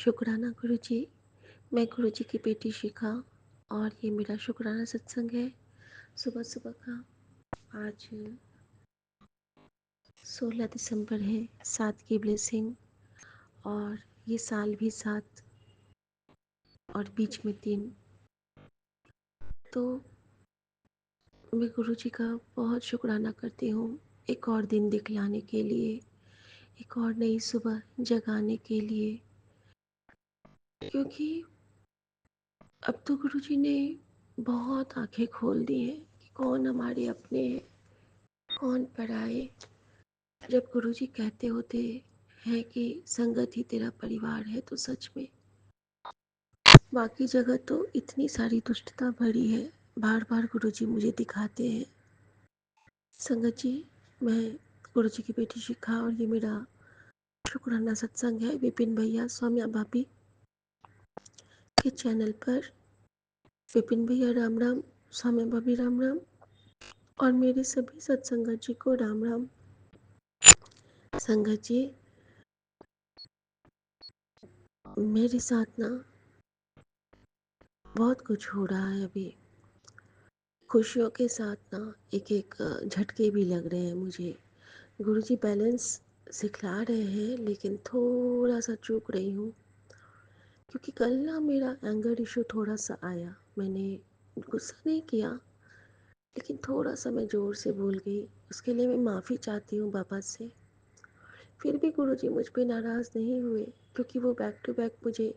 शुक्राना गुरुजी। मैं गुरुजी की बेटी शिखा और ये मेरा शुक्राना सत्संग है सुबह सुबह का। आज 16 दिसंबर है, 7 की ब्लेसिंग और ये साल भी 7 और बीच में 3। तो मैं गुरुजी का बहुत शुक्राना करती हूँ एक और दिन दिखलाने के लिए, एक और नई सुबह जगाने के लिए। क्योंकि अब तो गुरुजी ने बहुत आंखें खोल दी हैं कि कौन हमारे अपने हैं, कौन पराए। जब गुरुजी कहते होते हैं कि संगत ही तेरा परिवार है, तो सच में बाकी जगह तो इतनी सारी दुष्टता भरी है। बार बार गुरुजी मुझे दिखाते हैं। संगत जी, मैं गुरुजी की बेटी शिखा और ये मेरा शुक्राना सत्संग है विपिन भैया सौम्या भाभी के चैनल पर। विपिन भैया राम राम, सौम्या भाभी राम राम और मेरे सभी सत्संगत जी को राम राम। संगत जी, मेरे साथ ना बहुत कुछ हो रहा है अभी। खुशियों के साथ ना एक एक झटके भी लग रहे हैं मुझे। गुरुजी बैलेंस सिखला रहे हैं, लेकिन थोड़ा सा चूक रही हूँ। क्योंकि कल ना मेरा एंगर इशू थोड़ा सा आया। मैंने गुस्सा नहीं किया, लेकिन थोड़ा सा मैं ज़ोर से बोल गई। उसके लिए मैं माफ़ी चाहती हूँ बाबा से। फिर भी गुरुजी मुझ पे नाराज़ नहीं हुए, क्योंकि वो बैक टू बैक मुझे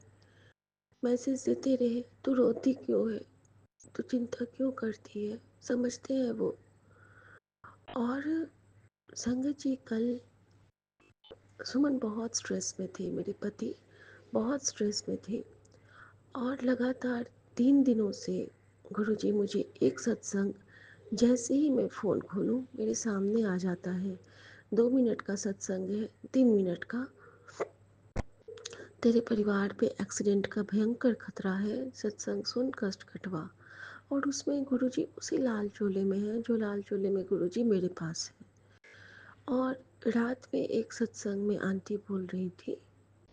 मैसेज देते रहे, तू रोती क्यों है, तू चिंता क्यों करती है। समझते हैं वो। और संगत जी, कल सुमन बहुत स्ट्रेस में थे, मेरे पति बहुत स्ट्रेस में थे। और लगातार 3 दिनों से गुरुजी मुझे एक सत्संग, जैसे ही मैं फ़ोन खोलूं मेरे सामने आ जाता है। 2 मिनट का सत्संग है, 3 मिनट का। तेरे परिवार पे एक्सीडेंट का भयंकर खतरा है, सत्संग सुन कष्ट कटवा। और उसमें गुरुजी उसी लाल चोले में है जो लाल चोले में गुरुजी मेरे पास है। और रात में एक सत्संग में आंटी बोल रही थी,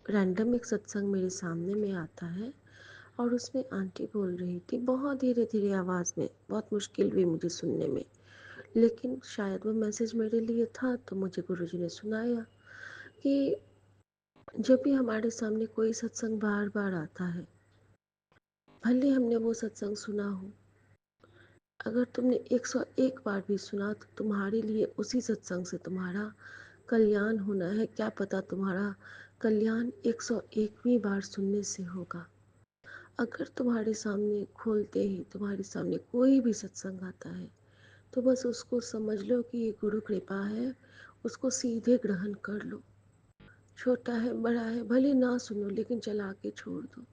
रैंडम एक सत्संग मेरे सामने में आता है और उसमें आंटी बोल रही थी बहुत धीरे धीरे आवाज़ में, बहुत मुश्किल भी मुझे सुनने में, लेकिन शायद वो मैसेज मेरे लिए था। तो मुझे गुरुजी ने सुनाया कि जब भी हमारे सामने कोई सत्संग बार बार आता है, भले हमने वो सत्संग सुना हो, अगर तुमने 101 बार भी सुना, तो तुम्हारे लिए उसी सत्संग से तुम्हारा कल्याण होना है। क्या पता तुम्हारा कल्याण 101वीं बार सुनने से होगा। अगर तुम्हारे सामने खोलते ही तुम्हारे सामने कोई भी सत्संग आता है, तो बस उसको समझ लो कि ये गुरु कृपा है, उसको सीधे ग्रहण कर लो। छोटा है बड़ा है भले ना सुनो, लेकिन चला के छोड़ दो।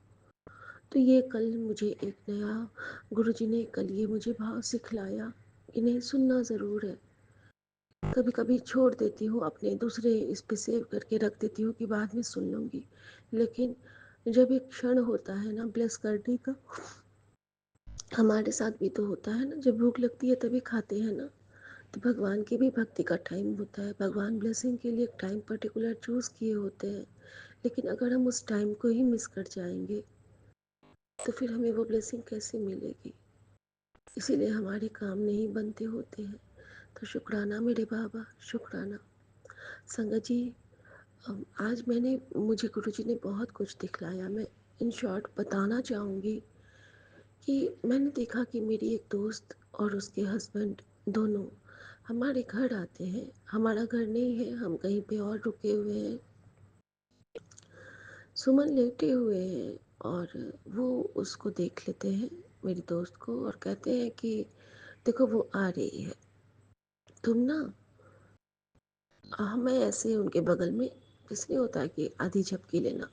तो ये कल मुझे एक नया गुरुजी ने कल ये मुझे भाव सिखलाया कि नहीं, सुनना ज़रूर है। कभी कभी छोड़ देती हूँ, अपने दूसरे इस पे सेव करके रख देती हूँ कि बाद में सुन लूँगी। लेकिन जब एक क्षण होता है ना ब्लेस करने का, हमारे साथ भी तो होता है ना, जब भूख लगती है तभी खाते हैं ना। तो भगवान की भी भक्ति का टाइम होता है, भगवान ब्लेसिंग के लिए एक टाइम पर्टिकुलर चूज़ किए होते हैं। लेकिन अगर हम उस टाइम को ही मिस कर जाएंगे, तो फिर हमें वो ब्लेसिंग कैसे मिलेगी। इसीलिए हमारे काम नहीं बनते होते हैं। तो शुक्राना मेरे बाबा, शुक्राना। संगत जी, आज मुझे गुरुजी ने बहुत कुछ दिखलाया। मैं इन शॉर्ट बताना चाहूँगी कि मैंने देखा कि मेरी एक दोस्त और उसके हस्बैंड दोनों हमारे घर आते हैं। हमारा घर नहीं है, हम कहीं पे और रुके हुए हैं। सुमन लेटे हुए हैं और वो उसको देख लेते हैं, मेरी दोस्त को, और कहते हैं कि देखो वो आ रही है, तुम ना। मैं ऐसे उनके बगल में, इसलिए होता है कि आधी झपकी लेना,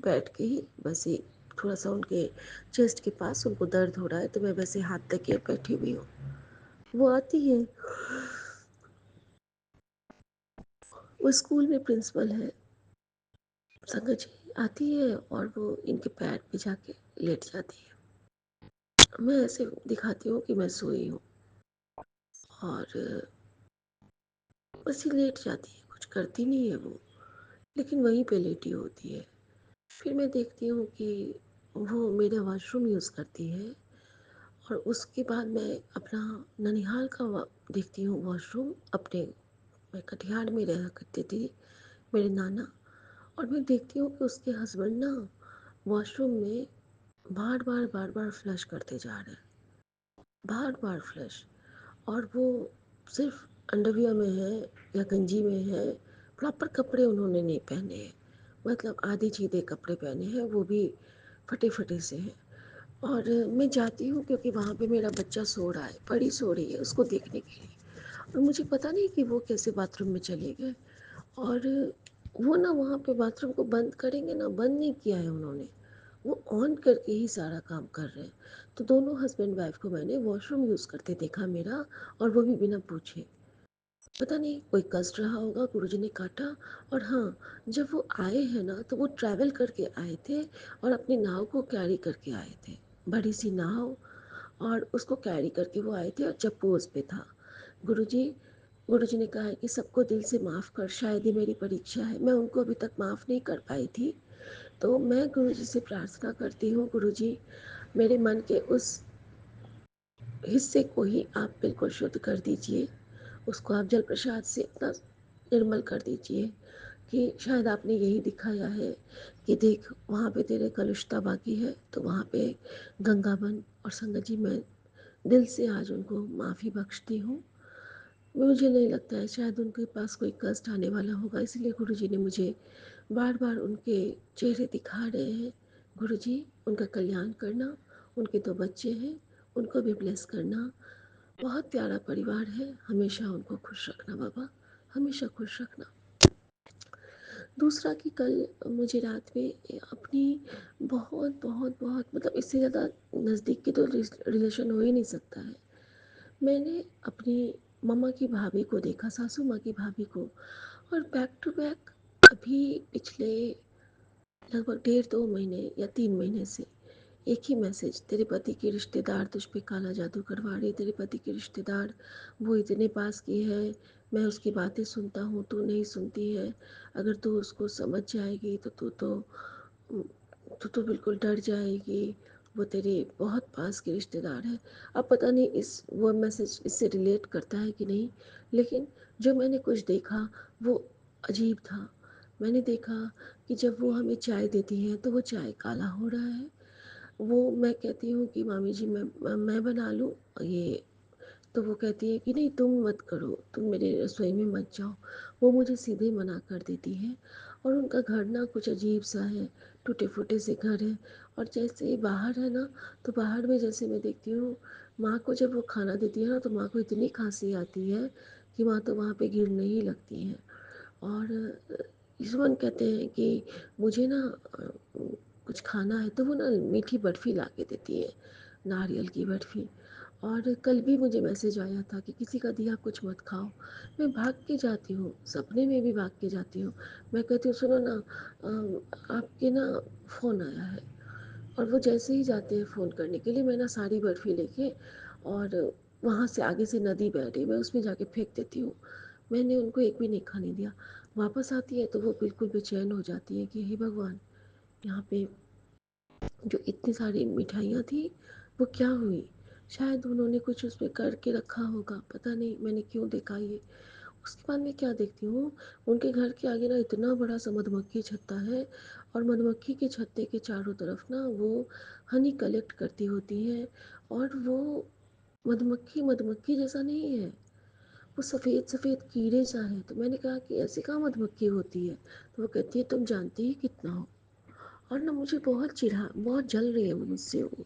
बैठ के ही बस ये थोड़ा सा उनके चेस्ट के पास, उनको दर्द हो रहा है तो मैं वैसे हाथ तक के बैठी हुई हूँ। वो आती है, वो स्कूल में प्रिंसिपल है। संगत जी, आती है और वो इनके पैर पे जाके लेट जाती है। मैं ऐसे दिखाती हूँ कि मैं सोई हूँ और बस ही लेट जाती है, कुछ करती नहीं है वो, लेकिन वहीं पे लेटी होती है। फिर मैं देखती हूँ कि वो मेरा वॉशरूम यूज़ करती है, और उसके बाद मैं अपना ननिहाल का देखती हूँ वॉशरूम। अपने मैं कटिहार में रहा करती थी, मेरे नाना। और मैं देखती हूँ कि उसके हस्बैंड ना वॉशरूम में बार बार बार बार फ्लश करते जा रहे हैं, बार बार फ्लश। और वो सिर्फ अंडरवियर में है या गंजी में है, प्रॉपर कपड़े उन्होंने नहीं पहने हैं, मतलब आधी चीधे कपड़े पहने हैं, वो भी फटे फटे से हैं। और मैं जाती हूँ क्योंकि वहाँ पे मेरा बच्चा सो रहा है, बड़ी सो रही है, उसको देखने के लिए। और मुझे पता नहीं कि वो कैसे बाथरूम में चले गए। और वो ना वहाँ पे बाथरूम को बंद करेंगे ना, बंद नहीं किया है उन्होंने, वो ऑन करके ही सारा काम कर रहे हैं। तो दोनों हस्बैंड वाइफ को मैंने वॉशरूम यूज़ करते देखा मेरा, और वो भी बिना पूछे। पता नहीं कोई कष्ट रहा होगा, गुरुजी ने काटा। और हाँ, जब वो आए हैं ना तो वो ट्रैवल करके आए थे, और अपनी नाव को कैरी करके आए थे, बड़ी सी नाव। और उसको कैरी करके वो आए थे, और जब पे था। गुरुजी गुरुजी ने कहा है कि सबको दिल से माफ़ कर, शायद ये मेरी परीक्षा है। मैं उनको अभी तक माफ़ नहीं कर पाई थी। तो मैं गुरुजी से प्रार्थना करती हूँ, गुरुजी मेरे मन के उस हिस्से को ही आप बिल्कुल शुद्ध कर दीजिए, उसको आप जल प्रसाद से इतना निर्मल कर दीजिए कि शायद आपने यही दिखाया है कि देख वहाँ पे तेरे कलुषता बाकी है, तो वहाँ पे गंगा बन। और संगत जी, मैं दिल से आज उनको माफ़ी बख्शती हूँ। मुझे नहीं लगता है शायद उनके पास कोई कष्ट आने वाला होगा, इसलिए गुरुजी ने मुझे बार बार उनके चेहरे दिखा रहे हैं। गुरुजी उनका कल्याण करना, उनके 2 बच्चे हैं, उनको भी ब्लेस करना। बहुत प्यारा परिवार है, हमेशा उनको खुश रखना बाबा, हमेशा खुश रखना। दूसरा कि कल मुझे रात में अपनी बहुत बहुत बहुत मतलब इससे ज़्यादा नज़दीक की तो रिलेशन हो ही नहीं सकता है। मैंने अपनी मम्मा की भाभी को देखा, सासू माँ की भाभी को। और बैक टू बैक अभी पिछले लगभग 1.5 2 महीने या 3 महीने से एक ही मैसेज, तेरे पति के रिश्तेदार तुझ पे काला जादू करवा रहे, तेरे पति के रिश्तेदार, वो इतने पास की है, मैं उसकी बातें सुनता हूँ, तू नहीं सुनती है। अगर तू उसको समझ जाएगी तो तू तो बिल्कुल डर जाएगी, वो तेरे बहुत पास के रिश्तेदार हैं। अब पता नहीं इस वो मैसेज इससे रिलेट करता है कि नहीं, लेकिन जो मैंने कुछ देखा वो अजीब था। मैंने देखा कि जब वो हमें चाय देती हैं तो वो चाय काला हो रहा है। वो मैं कहती हूँ कि मामी जी मैं बना लूँ ये, तो वो कहती है कि नहीं तुम मत करो, तुम मेरे रसोई में मत जाओ। वो मुझे सीधे मना कर देती है। और उनका घर ना कुछ अजीब सा है, टूटे फूटे से घर है। और जैसे ही बाहर है ना, तो बाहर में जैसे मैं देखती हूँ, माँ को जब वो खाना देती है ना तो माँ को इतनी खांसी आती है कि माँ तो वहाँ पे गिरने ही लगती हैं। और ईश्वन कहते हैं कि मुझे ना कुछ खाना है, तो वो ना मीठी बर्फ़ी ला के देती है, नारियल की बर्फ़ी। और कल भी मुझे मैसेज आया था कि किसी का दिया कुछ मत खाओ। मैं भाग के जाती हूँ, सपने में भी भाग के जाती हूँ। मैं कहती हूँ सुनो ना, आपके ना फ़ोन आया है। और वो जैसे ही जाते हैं फ़ोन करने के लिए, मैं ना सारी बर्फ़ी लेके, और वहाँ से आगे से नदी बह रही है, मैं उसमें जाके फेंक देती हूँ। मैंने उनको एक भी नहीं खाने दिया। वापस आती है तो वो बिल्कुल बेचैन हो जाती है कि हे भगवान, यहाँ पे जो इतनी सारी मिठाइयाँ थी वो क्या हुई? शायद उन्होंने कुछ उसमें करके रखा होगा, पता नहीं मैंने क्यों देखा ये। उसके बाद मैं क्या देखती हूँ, उनके घर के आगे ना इतना बड़ा सा मधुमक्खी छत्ता है। और मधुमक्खी के छत्ते के चारों तरफ ना वो हनी कलेक्ट करती होती हैं। और वो मधुमक्खी मधुमक्खी जैसा नहीं है, वो सफ़ेद सफ़ेद कीड़े सा है। तो मैंने कहा कि ऐसी कहाँ मधुमक्खी होती है? तो वो कहती है तुम जानती ही कितना हो। और ना मुझे बहुत जल रही है वो मुझसे वो।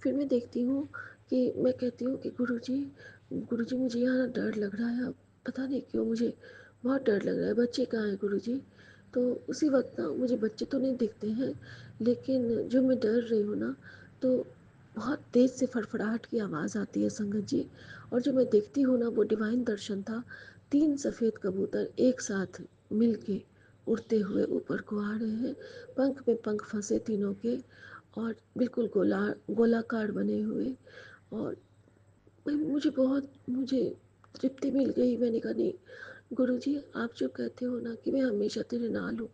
फिर मैं देखती हूँ कि मैं कहती हूँ कि गुरुजी मुझे यहाँ डर लग रहा है। अब पता नहीं क्यों मुझे बहुत डर लग रहा है। बच्चे कहाँ हैं गुरुजी? तो उसी वक्त ना मुझे बच्चे तो नहीं दिखते हैं, लेकिन जो मैं डर रही हूँ ना, तो बहुत तेज़ से फड़फड़ाहट की आवाज़ आती है संगत जी। और जो मैं देखती हूँ ना वो डिवाइन दर्शन था। 3 सफ़ेद कबूतर एक साथ मिल के उड़ते हुए ऊपर को आ रहे हैं, पंख में पंख फंसे तीनों के, और बिल्कुल गोलाकार बने हुए। और मुझे तृप्ति मिल गई। मैंने कहा नहीं गुरुजी, आप जो कहते हो ना कि मैं हमेशा तेरे नाल हूँ,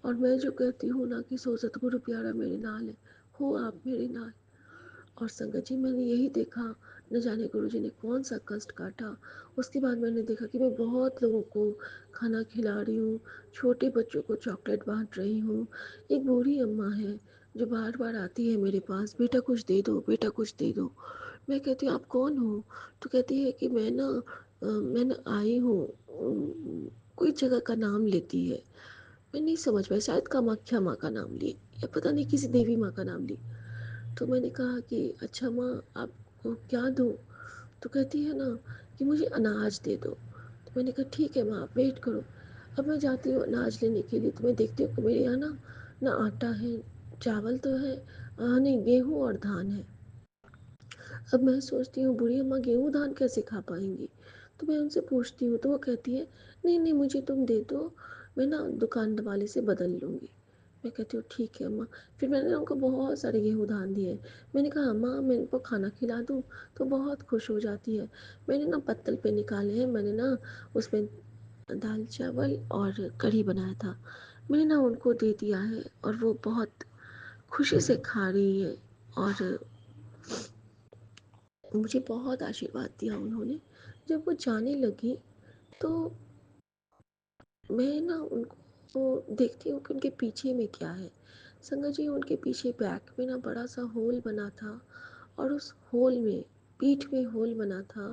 और मैं जो कहती हूँ ना कि सो सतगुरु प्यारा मेरे नाल है, हो आप मेरे नाल। और संगत जी, मैंने यही देखा, न जाने गुरुजी ने कौन सा कष्ट काटा। उसके बाद मैंने देखा कि मैं बहुत लोगों को खाना खिला रही हूँ, छोटे बच्चों को चॉकलेट बांट रही हूँ। एक बूढ़ी अम्मा है जो बार बार आती है मेरे पास, बेटा कुछ दे दो, बेटा कुछ दे दो। मैं कहती हूँ आप कौन हो? तो कहती है कि मैं ना आई हूँ, कोई जगह का नाम लेती है। मैं नहीं समझ पाई, शायद कामाख्या माँ का नाम ली या पता नहीं किसी देवी माँ का नाम ली। तो मैंने कहा कि अच्छा माँ, आपको क्या दूँ? तो कहती है ना कि मुझे अनाज दे दो। तो मैंने कहा ठीक है माँ, आप वेट करो। अब मैं जाती हूँ अनाज लेने के लिए, तो मैं देखती हूँ कि मेरे यहाँ ना ना आटा है, चावल तो है, नहीं गेहूँ और धान है। अब मैं सोचती हूँ बूढ़ी अम्मा गेहूँ धान कैसे खा पाएंगी। तो मैं उनसे पूछती हूँ तो वो कहती है नहीं नहीं, मुझे तुम दे दो, मैं ना दुकान वाले से बदल लूँगी। मैं कहती हूँ ठीक है अम्मा। फिर मैंने उनको बहुत सारे गेहूँ धान दिए। मैंने कहा अम्मा मैं इनको खाना खिला दूँ, तो बहुत खुश हो जाती है। मैंने ना पत्तल पे निकाले हैं, मैंने ना उसमें दाल चावल और कढ़ी बनाया था, मैंने ना उनको दे दिया है और वो बहुत खुशी से खा रही है। और मुझे बहुत आशीर्वाद दिया उन्होंने। जब वो जाने लगी तो मैं ना उनको देखती हूँ कि उनके पीछे में क्या है। संगत जी, उनके पीछे बैक में ना बड़ा सा होल बना था, और उस होल में, पीठ में होल बना था,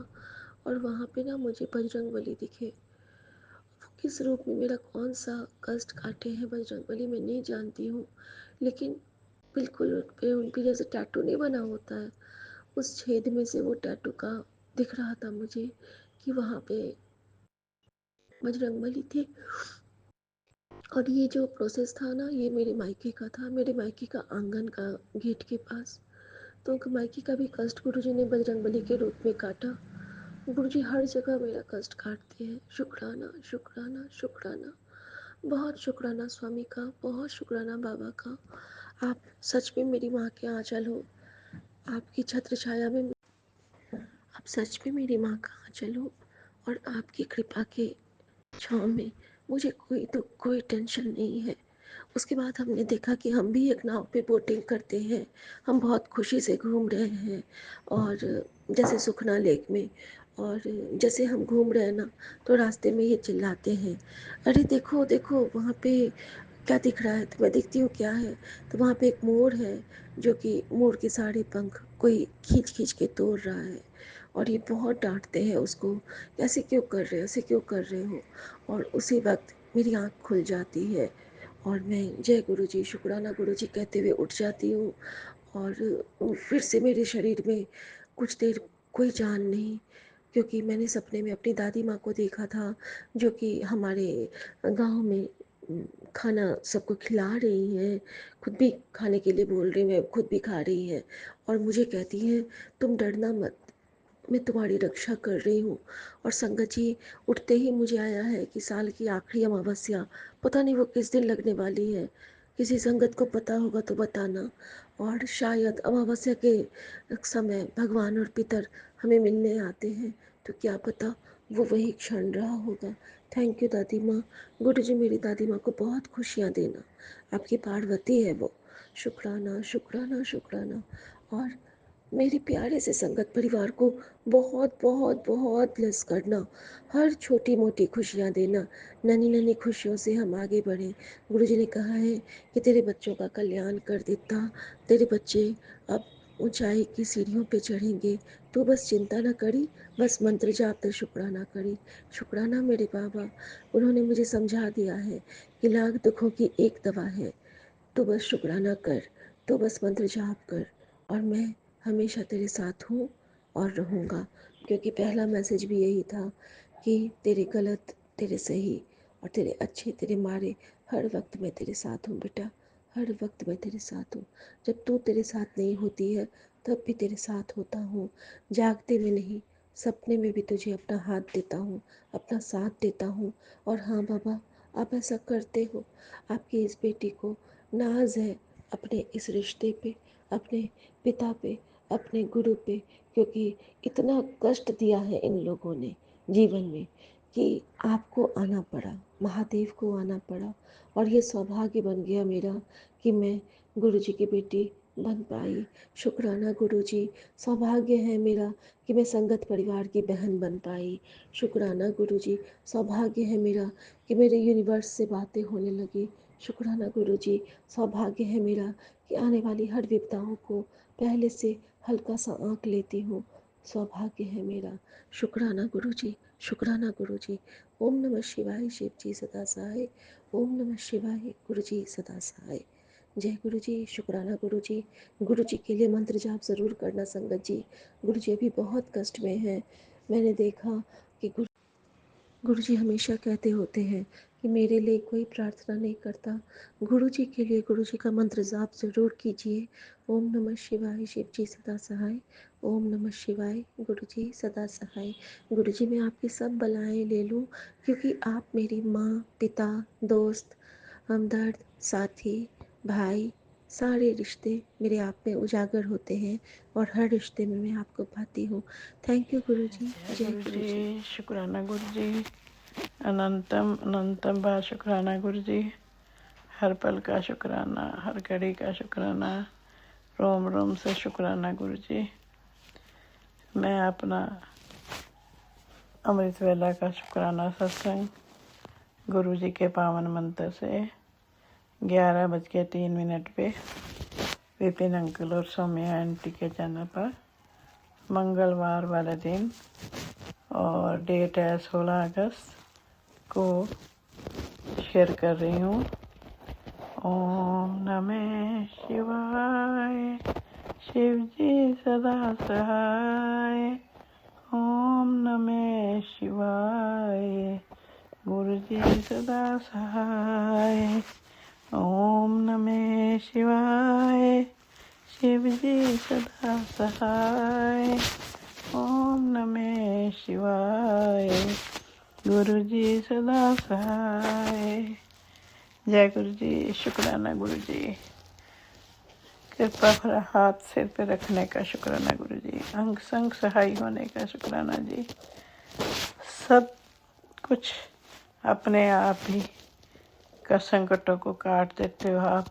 और वहाँ पे ना मुझे बजरंगबली दिखे। वो किस रूप में मेरा कौन सा कष्ट काटे हैं बजरंगबली मैं नहीं जानती हूँ, लेकिन बिल्कुल उन पे जैसे टैटू नहीं बना होता है, उस छेद में से वो टैटू का दिख रहा था मुझे कि वहाँ पे बजरंगबली थे। और ये जो प्रोसेस था ना, ये मेरे मायके का था, मेरे मायके का आंगन का गेट के पास। तो मायके का भी कष्ट गुरुजी ने बजरंगबली के रूप में काटा। गुरुजी हर जगह मेरा कष्ट काटते हैं। शुक्राना शुक्राना शुक्राना, बहुत शुक्राना स्वामी का, बहुत शुक्राना बाबा का। आप सच में मेरी माँ के आंचल हो, आपकी छत्र छाया में आप सच में मेरी माँ का आंचल हो, और आपकी कृपा के छाँव में मुझे कोई दुख, कोई टेंशन नहीं है। उसके बाद हमने देखा कि हम भी एक नाव पे बोटिंग करते हैं, हम बहुत खुशी से घूम रहे हैं, और जैसे सुखना लेक में, और जैसे हम घूम रहे हैं ना, तो रास्ते में ये चिल्लाते हैं अरे देखो देखो वहाँ पे क्या दिख रहा है। तो मैं देखती हूँ क्या है, तो वहाँ पे एक मोर है, जो कि मोर के सारे पंख कोई खींच खींच के तोड़ रहा है। और ये बहुत डांटते हैं उसको, ऐसे क्यों कर रहे हो, ऐसे क्यों कर रहे हो। और उसी वक्त मेरी आँख खुल जाती है, और मैं जय गुरु जी, शुक्राना गुरु जी कहते हुए उठ जाती हूँ। और फिर से मेरे शरीर में कुछ देर कोई जान नहीं, क्योंकि मैंने सपने में अपनी दादी माँ को देखा था, जो कि हमारे गांव में खाना सबको खिला रही हैं, खुद भी खाने के लिए बोल रही हैं, खुद भी खा रही हैं, और मुझे कहती हैं तुम डरना मत, मैं तुम्हारी रक्षा कर रही हूँ। और संगत जी, उठते ही मुझे आया है कि साल की आखिरी अमावस्या, पता नहीं वो किस दिन लगने वाली है, किसी संगत को पता होगा तो बताना। और शायद अमावस्या के समय भगवान और पितर हमें मिलने आते हैं, तो क्या पता वो वही क्षण रहा होगा। थैंक यू दादी माँ। गुरु जी मेरी दादी माँ को बहुत खुशियाँ देना, आपकी पार्वती है वो। शुक्राना शुक्राना शुक्राना। और मेरे प्यारे से संगत परिवार को बहुत बहुत बहुत ब्लेस करना, हर छोटी मोटी खुशियाँ देना, नन्ही नन्ही खुशियों से हम आगे बढ़ें। गुरुजी ने कहा है कि तेरे बच्चों का कल्याण कर देता, तेरे बच्चे अब ऊंचाई की सीढ़ियों पे चढ़ेंगे, तो बस चिंता न करी, बस मंत्र जाप तो शुक्राना करी। शुक्राना मेरे बाबा, उन्होंने मुझे समझा दिया है कि लाख दुखों की एक दवा है, तो बस शुक्राना कर, तो बस मंत्र जाप कर, और मैं हमेशा तेरे साथ हूँ और रहूँगा। क्योंकि पहला मैसेज भी यही था कि तेरे गलत, तेरे सही, और तेरे अच्छे, तेरे मारे, हर वक्त मैं तेरे साथ हूँ बेटा, हर वक्त मैं तेरे साथ हूँ। जब तू तेरे साथ नहीं होती है, तब भी तेरे साथ होता हूँ। जागते में नहीं, सपने में भी तुझे अपना हाथ देता हूँ, अपना साथ देता हूँ। और हाँ बाबा, आप ऐसा करते हो, आपकी इस बेटी को नाज है अपने इस रिश्ते पे, अपने पिता पे, अपने गुरु पे, क्योंकि इतना कष्ट दिया है इन लोगों ने जीवन में, कि आपको आना पड़ा, महादेव को आना पड़ा, और ये सौभाग्य बन गया मेरा कि मैं गुरुजी की बेटी बन पाई। शुक्राना गुरुजी। सौभाग्य है मेरा कि मैं संगत परिवार की बहन बन पाई। शुक्राना गुरुजी। सौभाग्य है मेरा कि मेरे यूनिवर्स से बातें होने लगी। शुक्राना गुरुजी। सौभाग्य है मेरा कि आने वाली हर विपदाओं को पहले से हल्का सा आंक लेती हूँ। सौभाग्य है मेरा। शुक्राना गुरुजी। शुक्राना गुरुजी। ओम नमः शिवाय। शिव जी सदा सहाय। ओम नमः शिवाय। गुरुजी सदा सहाय। जय गुरुजी। शुक्राना गुरुजी। गुरुजी के लिए मंत्र जाप ज़रूर करना संगत जी। गुरुजी अभी बहुत कष्ट में हैं। मैंने देखा कि गुरुजी हमेशा कहते होते हैं कि मेरे लिए कोई प्रार्थना नहीं करता, गुरुजी के लिए गुरुजी का मंत्र जाप ज़रूर कीजिए। ओम नमः शिवाय। शिव जी सदा सहाय। ओम नमः शिवाय। गुरुजी सदा सहाय। गुरुजी मैं आपकी सब बलाएं ले लूं, क्योंकि आप मेरी माँ, पिता, दोस्त, हमदर्द, साथी, भाई, सारे रिश्ते मेरे आप में उजागर होते हैं, और हर रिश्ते में मैं आपको पाती हूँ। थैंक यू गुरुजी। जय जय गुरु जी। गुरुजी। शुक्राना गुरु जी। अनंतम अनंतम बार शुक्राना गुरु जी। हर पल का शुक्राना, हर घड़ी का शुक्राना, रोम रोम से शुक्राना गुरु जी। मैं अपना अमृत वेला का शुक्राना सत्संग गुरु जी के पावन मंत्र से 11:03 पे विपिन अंकल और सौम्या आंटी के चैनल पर मंगलवार वाले दिन, और डेट है 16 अगस्त को शेयर कर रही हूँ। ओम नमः शिवाय। शिव जी सदा सहाय। ओम नमः शिवाय। गुरु जी सदा सहाय। ओम नमः शिवाय। शिव जी सदा सहाय। ओम नमः शिवाय। गुरु जी सदा सहाय। जय गुरु जी। शुक्राना गुरु जी। कृपा भरा हाथ सिर पे रखने का शुक्राना गुरु जी। अंग संग सहाय होने का शुक्राना जी। सब कुछ अपने आप ही का संकटों को काट देते हो आप।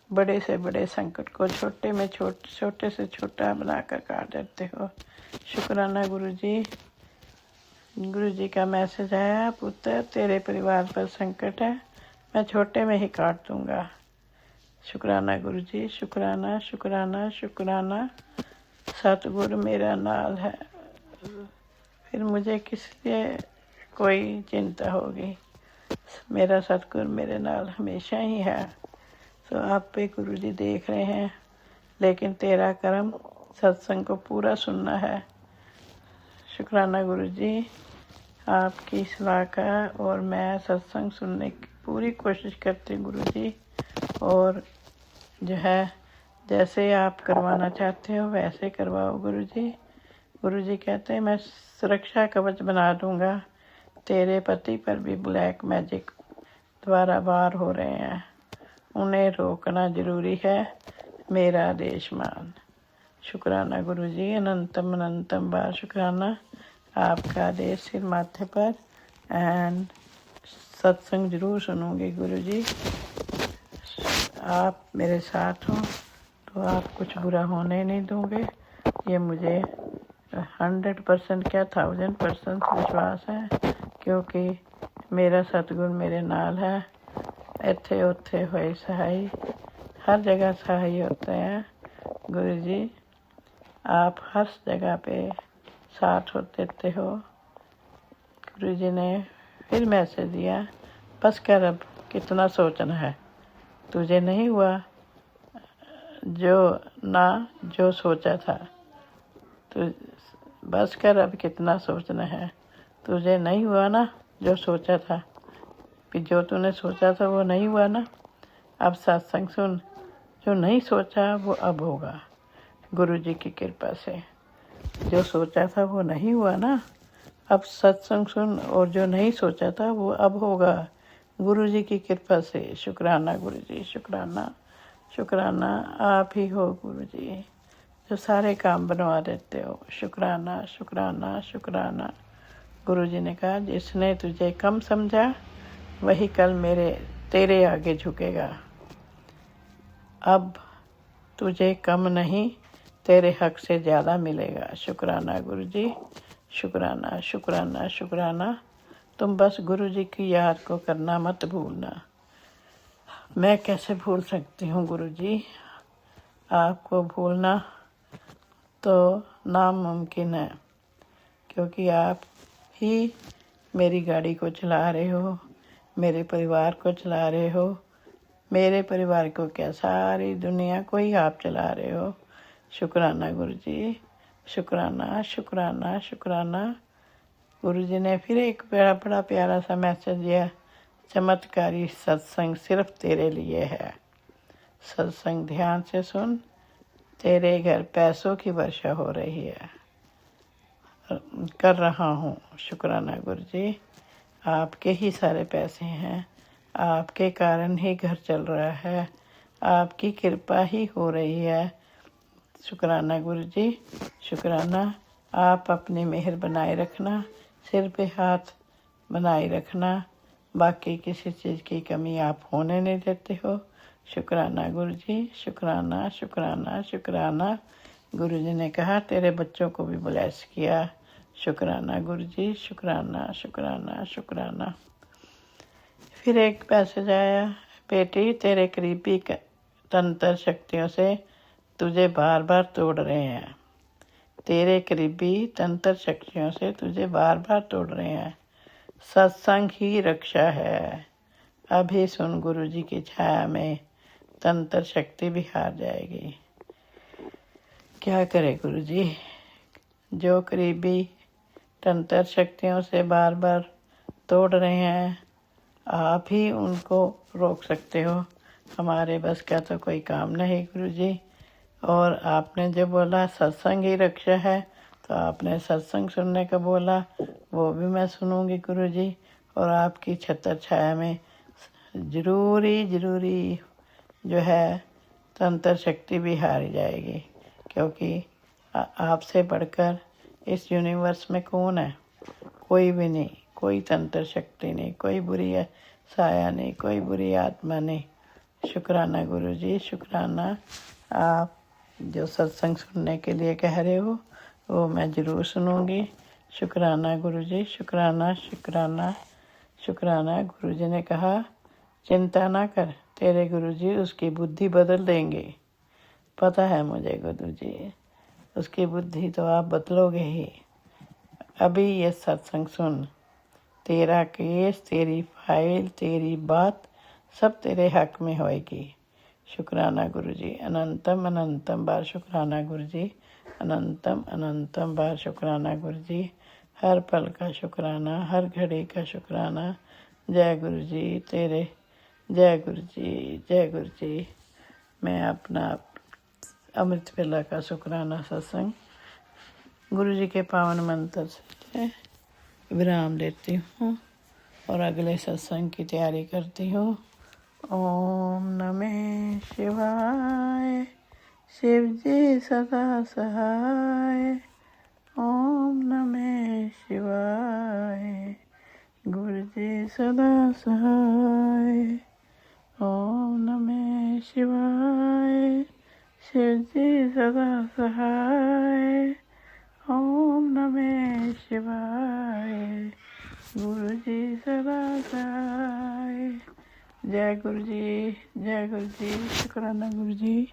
बड़े से बड़े संकट को छोटे में छोटे से छोटा बनाकर काट देते हो। शुक्राना गुरु जी। गुरु जी का मैसेज आया, पुत्र तेरे परिवार पर संकट है, मैं छोटे में ही काट दूंगा। शुक्राना गुरु जी। शुक्राना शुक्राना शुक्राना। सतगुरु मेरा नाल है, फिर मुझे किस लिए कोई चिंता होगी। मेरा सतगुरु मेरे नाल हमेशा ही है। तो आप पे गुरु जी देख रहे हैं, लेकिन तेरा कर्म सत्संग को पूरा सुनना है। शुक्राना गुरु जी। आपकी सलाह का और मैं सत्संग सुनने की पूरी कोशिश करती हूँ गुरु जी। और जो है जैसे आप करवाना चाहते हो वैसे करवाओ गुरु जी। गुरु जी कहते हैं मैं सुरक्षा कवच बना दूंगा। तेरे पति पर भी ब्लैक मैजिक द्वारा वार हो रहे हैं, उन्हें रोकना जरूरी है। मेरा आदेश मान। शुक्राना गुरु जी। अनंतम अनंतम बार शुक्राना। आपका आदेश सिर माथे पर। एंड सत्संग जरूर सुनूंगी गुरु जी। आप मेरे साथ हो तो आप कुछ बुरा होने नहीं दोगे, ये मुझे 100% क्या 1000% विश्वास है, क्योंकि मेरा सतगुरु मेरे नाल है। इत्थे उत्थे होए सहाय, हर जगह सहाय होते हैं गुरु जी। आप हर जगह पे साथ हो देते हो। गुरु जी ने फिर मैसेज दिया, बस कर अब कितना सोचना है, तुझे नहीं हुआ जो सोचा था। तो बस कर अब कितना सोचना है, तुझे नहीं हुआ ना जो सोचा था, फिर जो तूने सोचा था वो नहीं हुआ ना। अब सत्संग सुन, जो नहीं सोचा वो अब होगा गुरु जी की कृपा से। जो सोचा था वो नहीं हुआ ना, अब सत्संग सुन, और जो नहीं सोचा था वो अब होगा गुरु जी की कृपा से। शुक्राना गुरु जी। शुक्राना शुक्राना। आप ही हो गुरु जी जो सारे काम बनवा देते हो। शुक्राना शुक्राना शुक्राना। गुरुजी ने कहा, जिसने तुझे कम समझा वही कल तेरे आगे झुकेगा। अब तुझे कम नहीं, तेरे हक से ज़्यादा मिलेगा। शुक्राना गुरुजी, शुक्राना शुक्राना शुक्राना। तुम बस गुरुजी की याद को करना मत भूलना। मैं कैसे भूल सकती हूँ गुरुजी, आपको भूलना तो नामुमकिन है, क्योंकि आप ही मेरी गाड़ी को चला रहे हो, मेरे परिवार को चला रहे हो। मेरे परिवार को क्या, सारी दुनिया को ही आप चला रहे हो। शुक्राना गुरुजी, शुक्राना शुक्राना शुक्राना। गुरुजी ने फिर एक बड़ा बड़ा प्यारा सा मैसेज दिया, चमत्कारी सत्संग सिर्फ तेरे लिए है। सत्संग ध्यान से सुन, तेरे घर पैसों की वर्षा हो रही है। कर रहा हूँ। शुक्राना गुरुजी, आपके ही सारे पैसे हैं, आपके कारण ही घर चल रहा है, आपकी कृपा ही हो रही है। शुक्राना गुरुजी, शुक्राना। आप अपनी मेहर बनाए रखना, सिर पे हाथ बनाए रखना, बाकी किसी चीज़ की कमी आप होने नहीं देते हो। शुक्राना गुरुजी, शुक्राना शुक्राना शुक्राना। गुरुजी ने कहा, तेरे बच्चों को भी ब्लेस किया। शुक्राना गुरुजी, शुक्राना शुक्राना शुक्राना। फिर एक मैसेज आया, बेटी तेरे करीबी तंत्र शक्तियों से तुझे बार बार तोड़ रहे हैं। तेरे करीबी तंत्र शक्तियों से तुझे बार बार तोड़ रहे हैं। सत्संग ही रक्षा है। अभी सुन, गुरुजी की छाया में तंत्र शक्ति भी हार जाएगी। क्या करे गुरुजी, जो करीबी तंत्र शक्तियों से बार बार तोड़ रहे हैं, आप ही उनको रोक सकते हो। हमारे बस का तो कोई काम नहीं गुरुजी। और आपने जो बोला सत्संग ही रक्षा है, तो आपने सत्संग सुनने का बोला, वो भी मैं सुनूंगी गुरुजी। और आपकी छत्र छाया में ज़रूरी जो है तंत्र शक्ति भी हार जाएगी, क्योंकि आपसे बढ़कर इस यूनिवर्स में कौन है? कोई भी नहीं, कोई तंत्र शक्ति नहीं, कोई बुरी साया नहीं, कोई बुरी आत्मा नहीं। शुक्राना गुरुजी, शुक्राना। आप जो सत्संग सुनने के लिए कह रहे हो वो मैं ज़रूर सुनूंगी। शुक्राना गुरुजी, शुक्राना शुक्राना शुक्राना। गुरुजी ने कहा, चिंता ना कर, तेरे गुरुजी उसकी बुद्धि बदल देंगे। पता है मुझे गुरुजी, उसकी बुद्धि तो आप बदलोगे ही। अभी ये सत्संग सुन, तेरा केस, तेरी फाइल, तेरी बात सब तेरे हक में होएगी। शुक्राना गुरुजी, अनंतम अनंतम बार शुक्राना गुरुजी, अनंतम अनंतम बार शुक्राना गुरुजी। हर पल का शुक्राना, हर घड़ी का शुक्राना। जय गुरुजी तेरे, जय गुरुजी, जय गुरुजी। मैं अपना अमृत वेला का शुक्राना सत्संग गुरुजी के पावन मंत्र से विराम देती हूँ और अगले सत्संग की तैयारी करती हूँ। ओम नमः शिवाय, शिव जी सदा सहाय। ओम नमः शिवाय, गुरु जी सदा सहाय। ओम नमः शिवाय, शिव जी सदा सहाय। ओम नमः शिवाय, गुरु जी सदा सहाय। जय गुरु जी, जय गुरु जी। शुक्राना गुरु जी।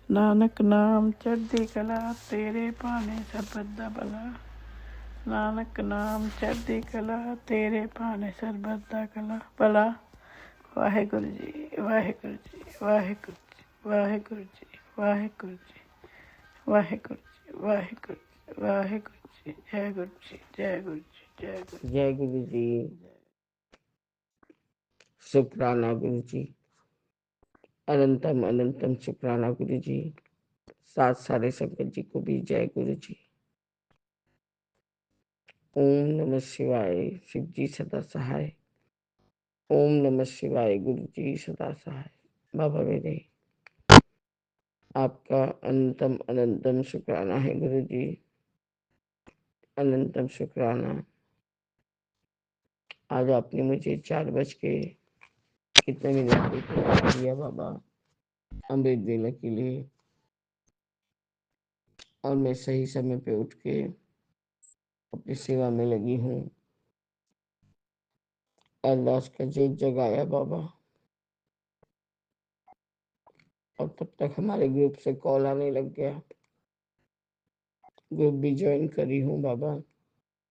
नानक नाम चढ़दी कला, तेरे पाने सरबत भला। नानक नाम चढ़दी कला, तेरे पाने सरबत कला भला। वाहेगुरु जी, वाहेगुरु जी, वाहेगुरु जी, वाहेगुरु जी, वाहेगुरु जी, वाहेगुरु जी, वाहेगुरु जी, वाहेगुरु जी। जय गुरु जी, जय गुरु जी, जय गुरु। जय गुरु जी, शुक्राना गुरु जी, अनंतम अनंतम शुक्राना गुरु जी। साथ सारे संगत जी को भी जय गुरु जी। ओम नमः शिवाय, शिव जी सदा सहाय। ओम नमः शिवाय, गुरु जी सदा सहाय। बाबा मेरे, आपका अनंतम अनंतम शुक्राना है गुरु जी, अनंतम शुक्राना। आज आपने मुझे 4 बज के कितने मिनट पे फोन किया बाबा अमृत वेला के लिए, और मैं सही समय पे उठ के अपनी सेवा में लगी हूँ। अल्लाह उसका जोत जगाया बाबा। और तब तक हमारे ग्रुप से कॉल आने लग गया। ग्रुप भी ज्वाइन करी हूँ बाबा।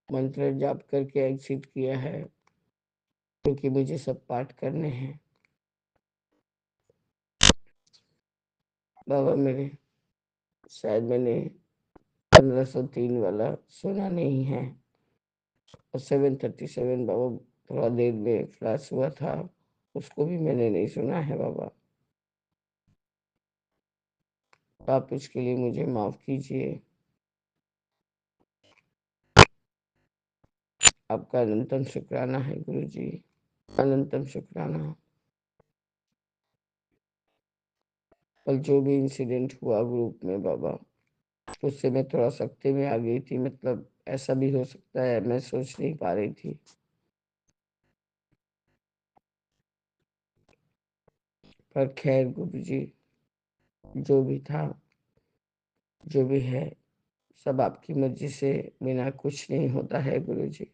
मंत्र जाप करके एग्जिट किया है, क्योंकि मुझे सब पाठ करने हैं बाबा मेरे। शायद मैंने 1503 वाला सुना नहीं है, और 737 बाबा थोड़ा देर में फ्लैश हुआ था, उसको भी मैंने नहीं सुना है बाबा। आप इसके लिए मुझे माफ कीजिए। आपका अनंतम शुक्राना है गुरु जी, अनंतम शुक्राना। कल जो भी इंसिडेंट हुआ ग्रुप में बाबा, उससे मैं थोड़ा सख्ते में आ गई थी। मतलब ऐसा भी हो सकता है, मैं सोच नहीं पा रही थी। पर खैर गुरु जी, जो भी था, जो भी है, सब आपकी मर्जी से बिना कुछ नहीं होता है गुरु जी।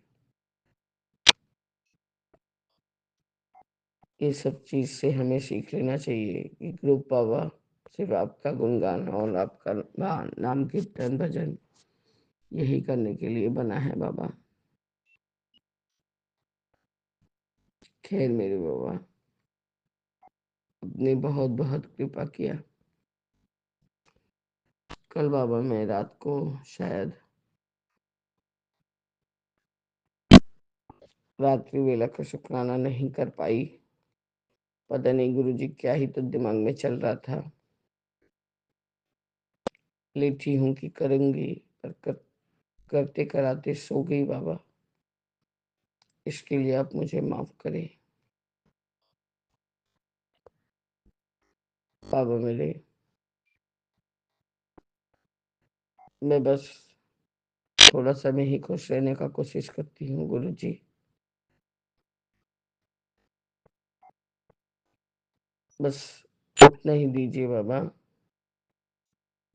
ये सब चीज से हमें सीख लेना चाहिए कि ग्रुप बाबा सिर्फ आपका गुणगान और आपका नाम कीर्तन भजन यही करने के लिए बना है बाबा। खैर मेरे बाबा, आपने बहुत बहुत कृपा किया। कल बाबा मैं रात को शायद रात्रि वेला का शुक्राना नहीं कर पाई। पता नहीं गुरुजी क्या ही तो दिमाग में चल रहा था। लेटी हूँ कि करूंगी, पर करते कराते सो गई बाबा। इसके लिए आप मुझे माफ करें बाबा मेरे। मैं बस थोड़ा समय ही खुश रहने का कोशिश करती हूँ गुरुजी। बस उतना ही दीजिए बाबा,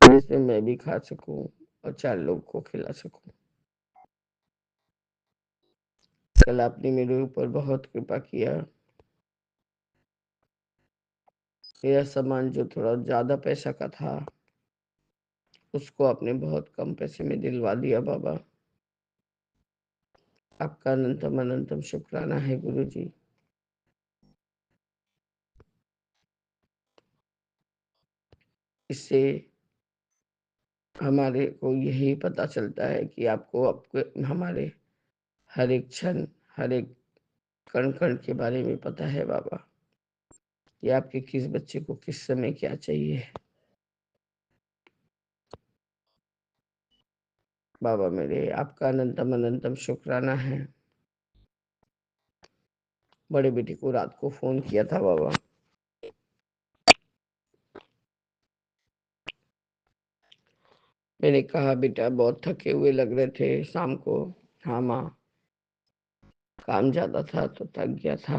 जिसमें मैं भी खा सकूं और 4 लोग को खिला सकूं। कल आपने मेरे ऊपर बहुत कृपा किया। मेरा सामान जो थोड़ा ज्यादा पैसा का था, उसको आपने बहुत कम पैसे में दिलवा दिया बाबा। आपका अनंतम अनंतम शुक्राना है गुरु जी। इससे हमारे को यही पता चलता है कि आपको आपके हमारे हर एक क्षण, हर एक कण कण के बारे में पता है बाबा, कि आपके किस बच्चे को किस समय क्या चाहिए। बाबा मेरे, आपका अनंतम अनंतम शुक्राना है। बड़े बेटे को रात को फोन किया था बाबा। मैंने कहा बेटा बहुत थके हुए लग रहे थे शाम को। हाँ माँ, काम ज्यादा था तो थक गया था।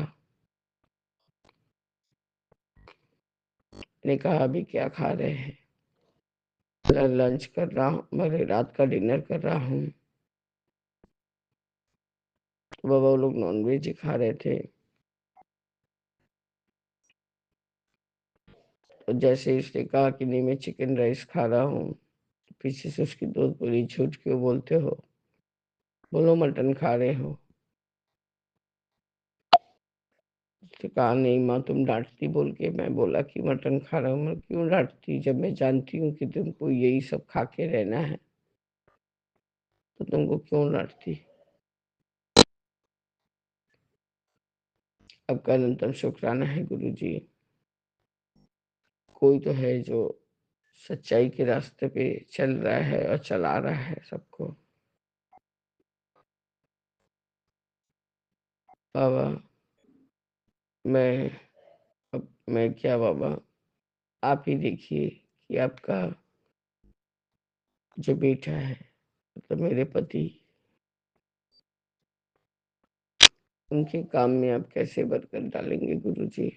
मैंने कहा अभी क्या खा रहे हैं? लंच कर रहा हूँ, मेरे रात का डिनर कर रहा हूँ। तो बाबा वो लोग नॉनवेज ही खा रहे थे। तो जैसे इसने कहा कि नहीं मैं चिकन राइस खा रहा हूँ, पीछे से उसकी दोस्त बोली झूठ क्यों बोलते हो, बोलो मटन खा रहे हो। उसने कहा नहीं माँ तुम डांटती बोल के मैं बोला कि मटन खा रहा हूँ। मैं क्यों डांटती, जब मैं जानती हूँ कि तुमको यही सब खा के रहना है तो तुमको क्यों डांटती। आपका अनंतम शुक्राना है गुरु जी। कोई तो है जो सच्चाई के रास्ते पे चल रहा है और चला रहा है सबको। बाबा मैं अब मैं क्या बाबा, आप ही देखिए कि आपका जो बेटा है, मतलब मेरे पति, उनके काम में आप कैसे बरकत डालेंगे गुरुजी?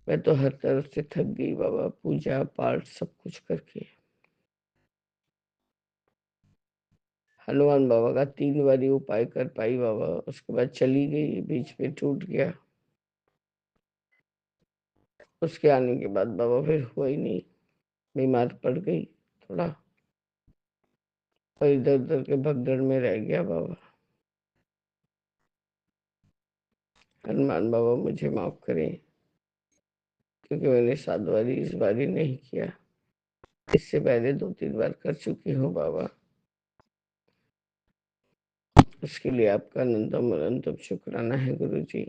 मैं तो हर तरफ से थक गई बाबा, पूजा पाठ सब कुछ करके। हनुमान बाबा का 3 बारी उपाय कर पाई बाबा, उसके बाद चली गई, बीच में टूट गया। उसके आने के बाद बाबा फिर हुआ ही नहीं, बीमार पड़ गई थोड़ा, और इधर उधर के भगदड़ में रह गया बाबा। हनुमान बाबा मुझे माफ करें, क्योंकि मैंने 7 बारी इस बारी नहीं किया, इससे पहले 2-3 बार कर चुकी हूँ बाबा। उसके लिए आपका अनंतम अनंतम शुक्राना है गुरुजी।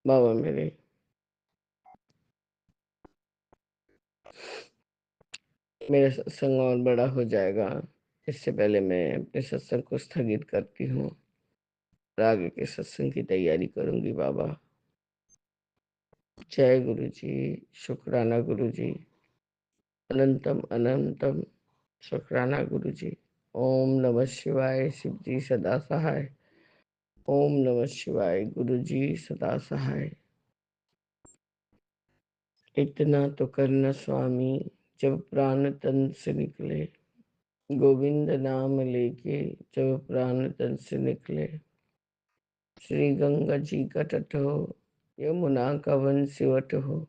बाबा मेरे मेरा सत्संग और बड़ा हो जाएगा, इससे पहले मैं अपने सत्संग को स्थगित करती हूँ और आगे के सत्संग की तैयारी करूंगी बाबा। जय गुरुजी, शुक्राना गुरुजी, अनंतम अनंतम शुक्राना गुरुजी। ओम नमः शिवाय, शिव जी सदा सहाय। ओम नमः शिवाय, गुरुजी सदा सहाय। इतना तो करना स्वामी, जब प्राण तन से निकले, गोविंद नाम लेके जब प्राण तन से निकले। श्री गंगा जी का तट हो, यमुना का वन सिवट हो,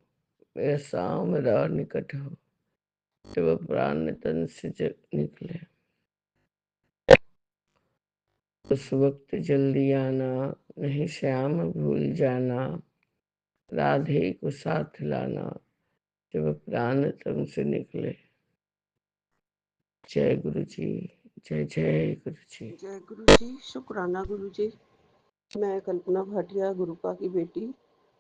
मेरा साम राह निकट हो, जब प्राण तन से निकले। उस वक्त जल्दी आना, नहीं श्याम भूल जाना, राधे को साथ लाना, जब प्राण तन से निकले। जय गुरु जी, जय जय गुरु जी। जय गुरु जी, शुक्राना गुरु जी। मैं कल्पना भाटिया, गुरुपा की बेटी,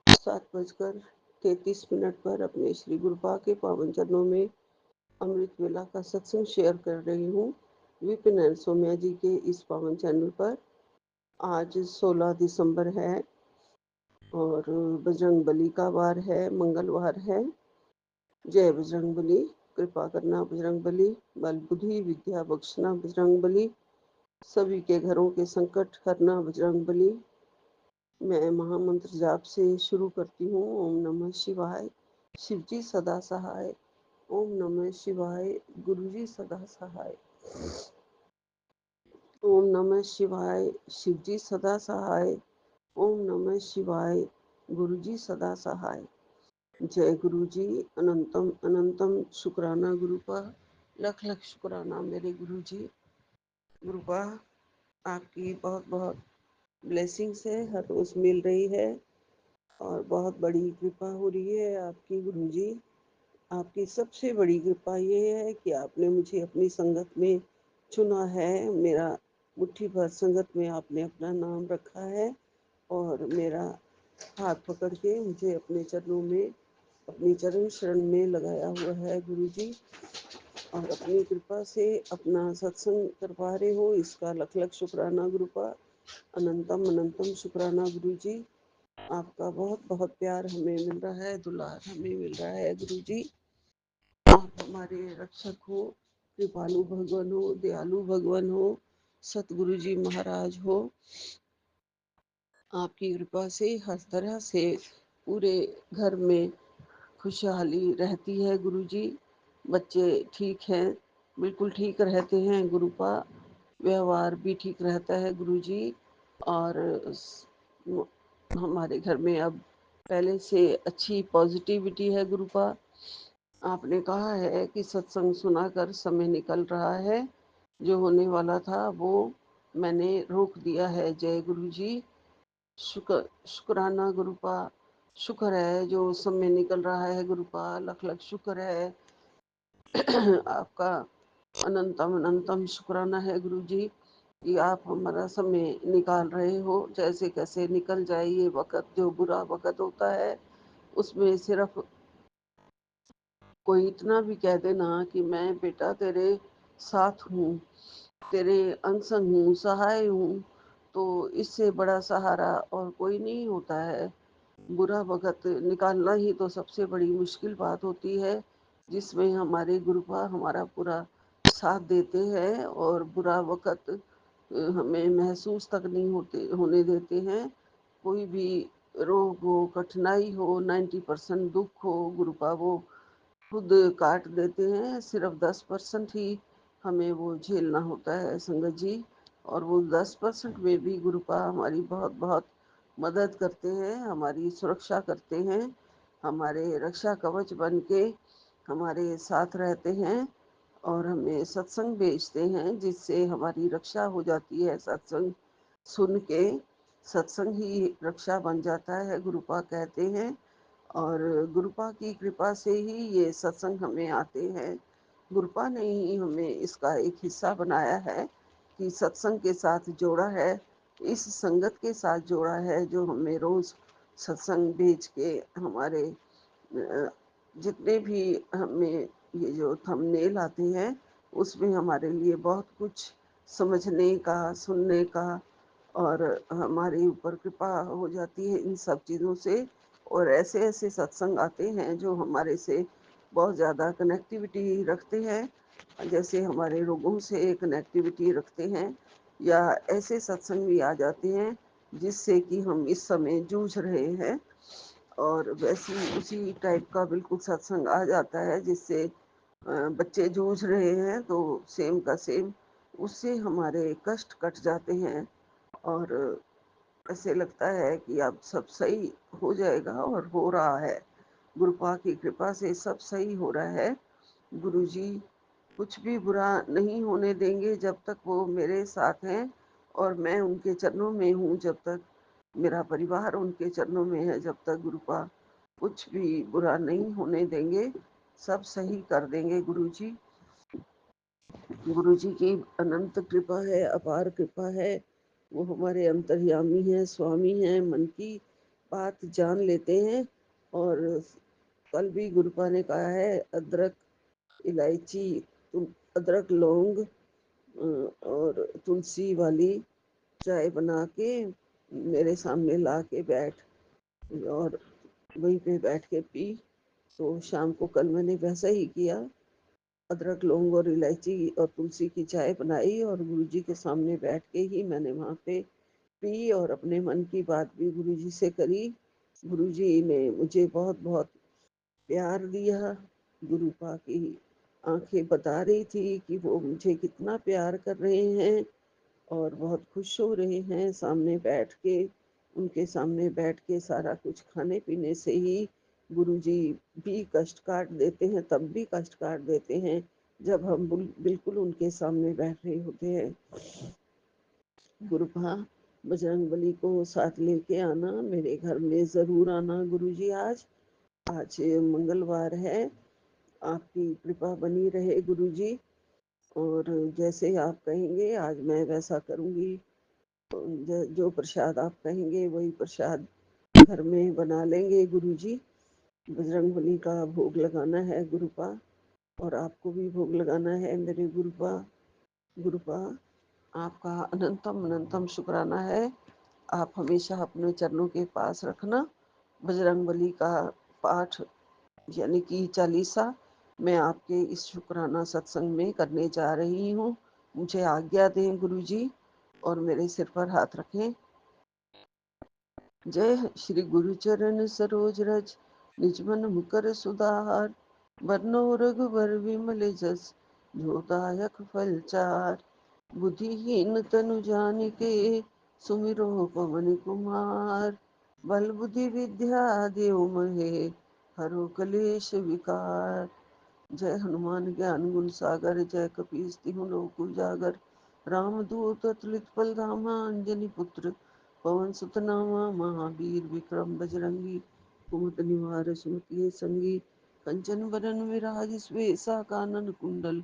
7:33 पर अपने श्री गुरुपा के पावन चरणों में अमृत वेला का सत्संग शेयर कर रही हूँ विपिन एंड सोम्या जी के इस पावन चैनल पर। आज 16 दिसंबर है और बजरंग बली का वार है, मंगलवार है। जय बजरंग बली, कृपा करना बजरंग बली, बल बुद्धि विद्या बख्शना बजरंग बली, सभी के घरों के संकट हरना बजरंग बली। मैं महामंत्र जाप से शुरू करती हूँ। ओम नमः शिवाय, शिवजी सदा सहाय। ओम नमः शिवाय, गुरुजी सदा सहाय। ओम नमः शिवाय, शिवजी सदा सहाय। ओम नमः शिवाय, गुरुजी सदा सहाय। जय गुरु जी, अनंतम अनंतम शुक्राना गुरुपा, लख लख शुक्राना मेरे गुरु जी। गुरुपा, आपकी बहुत बहुत ब्लेसिंग्स है, हर रोज मिल रही है और बहुत बड़ी कृपा हो रही है आपकी गुरु जी। आपकी सबसे बड़ी कृपा ये है कि आपने मुझे अपनी संगत में चुना है। मेरा मुट्ठी भर संगत में आपने अपना नाम रखा है और मेरा हाथ पकड़ के मुझे अपने चरणों में, अपनी चरण शरण में लगाया हुआ है गुरु जी। और अपनी कृपा से अपना सत्संग करवा रहे हो, इसका लख लख शुक्राना गुरुपा। अनंतम अनंतम शुक्राना गुरु जी। आपका बहुत बहुत प्यार हमें मिल रहा है, दुलार हमें मिल रहा है गुरु जी। आप हमारे रक्षक हो, कृपालु भगवान हो, दयालु भगवान हो, सतगुरु जी महाराज हो। आपकी कृपा से हर तरह से पूरे घर में खुशहाली रहती है गुरु जी। बच्चे ठीक हैं, बिल्कुल ठीक रहते हैं गुरुपा। व्यवहार भी ठीक रहता है गुरु जी। और हमारे घर में अब पहले से अच्छी पॉजिटिविटी है गुरुपा। आपने कहा है कि सत्संग सुनाकर समय निकल रहा है, जो होने वाला था वो मैंने रोक दिया है। जय गुरु जी, शुक्राना गुरुपा। शुक्र है जो समय निकल रहा है गुरुपा, लख लख शुक्र है। आपका अनंतम अनंतम शुक्राना है गुरु जी कि आप हमारा समय निकाल रहे हो। जैसे कैसे निकल जाए ये वक़्त, जो बुरा वक़्त होता है उसमें सिर्फ कोई इतना भी कह देना कि मैं बेटा तेरे साथ हूँ, तेरे अंग संग हूँ, सहाय हूँ, तो इससे बड़ा सहारा और कोई नहीं होता है। बुरा वक़्त निकालना ही तो सबसे बड़ी मुश्किल बात होती है, जिसमें हमारे गुरुपा हमारा पूरा साथ देते हैं और बुरा वक़्त हमें महसूस तक नहीं होने देते हैं। कोई भी रोग हो, कठिनाई हो, 90% दुःख हो, गुरुपा वो खुद काट देते हैं। सिर्फ 10% ही हमें वो झेलना होता है संगत जी। और वो 10% में भी गुरुपा हमारी बहुत बहुत मदद करते हैं, हमारी सुरक्षा करते हैं, हमारे रक्षा कवच बन के हमारे साथ रहते हैं और हमें सत्संग भेजते हैं, जिससे हमारी रक्षा हो जाती है। सत्संग सुन के सत्संग ही रक्षा बन जाता है, गुरुपा कहते हैं। और गुरुपा की कृपा से ही ये सत्संग हमें आते हैं। गुरुपा ने ही हमें इसका एक हिस्सा बनाया है कि सत्संग के साथ जोड़ा है, इस संगत के साथ जोड़ा है, जो हमें रोज सत्संग भेज के हमारे जितने भी हमें ये जो थंबनेल आते हैं उसमें हमारे लिए बहुत कुछ समझने का, सुनने का और हमारे ऊपर कृपा हो जाती है इन सब चीज़ों से। और ऐसे ऐसे सत्संग आते हैं जो हमारे से बहुत ज़्यादा कनेक्टिविटी रखते हैं, जैसे हमारे रोगों से कनेक्टिविटी रखते हैं, या ऐसे सत्संग भी आ जाते हैं जिससे कि हम इस समय जूझ रहे हैं और वैसी उसी टाइप का बिल्कुल सत्संग आ जाता है जिससे बच्चे जूझ रहे हैं तो सेम का सेम उससे हमारे कष्ट कट जाते हैं और ऐसे लगता है कि अब सब सही हो जाएगा और हो रहा है। गुरुपा की कृपा से सब सही हो रहा है। गुरुजी कुछ भी बुरा नहीं होने देंगे जब तक वो मेरे साथ हैं और मैं उनके चरणों में हूँ। जब तक मेरा परिवार उनके चरणों में है, जब तक गुरुपा कुछ भी बुरा नहीं होने देंगे, सब सही कर देंगे गुरुजी। गुरुजी की अनंत कृपा है, अपार कृपा है। वो हमारे अंतर्यामी हैं, स्वामी हैं, मन की बात जान लेते हैं। और कल भी गुरुपा ने कहा है, अदरक, इलायची, अदरक, लौंग और तुलसी वाली चाय बना के मेरे सामने ला के बैठ और वहीं पे बैठ के पी। तो शाम को कल मैंने वैसा ही किया, अदरक, लौंग और इलायची और तुलसी की चाय बनाई और गुरुजी के सामने बैठ के ही मैंने वहाँ पे पी और अपने मन की बात भी गुरुजी से करी। गुरुजी ने मुझे बहुत बहुत प्यार दिया। गुरुपा की आंखें बता रही थी कि वो मुझे कितना प्यार कर रहे हैं और बहुत खुश हो रहे हैं। सामने बैठ के, उनके सामने बैठ के सारा कुछ खाने पीने से ही गुरुजी भी कष्ट काट देते हैं, तब भी कष्ट काट देते हैं जब हम बिल्कुल उनके सामने बैठ रहे होते हैं। गुरुपा, बजरंगबली को साथ लेके आना, मेरे घर में ज़रूर आना गुरुजी। आज मंगलवार है, आपकी कृपा बनी रहे गुरुजी। और जैसे आप कहेंगे आज मैं वैसा करूँगी। जो प्रसाद आप कहेंगे वही प्रसाद घर में बना लेंगे गुरुजी। बजरंगबली का भोग लगाना है गुरुपा, और आपको भी भोग लगाना है मेरे गुरुपा। गुरुपा, आपका अनंतम अनंतम शुक्राना है। आप हमेशा अपने चरणों के पास रखना। बजरंगबली का पाठ यानी कि चालीसा मैं आपके इस शुक्राना सत्संग में करने जा रही हूँ। मुझे आज्ञा दें गुरुजी और मेरे सिर पर हाथ रखें। जय श्री गुरु चरण सरोज रज, निज मन मुकर सुधार। बरनो रघुबर विमल जस, जो दायक फल चार। बुद्धिहीन तनु जानिके, सुमिरो पवन कुमार। बल बुद्धि विद्या देव महे, हरो कलेश विकार। जय हनुमान ज्ञान गुण सागर, जय कपीस तिहु लोक उजागर। रामदूत अतुलित बल धामा, अंजनी पुत्र पवन सुत नामा। महावीर विक्रम बजरंगी, कुमति निवार सुमति संगी। कंचन बरन विराज स्वेसा, कानन कुंडल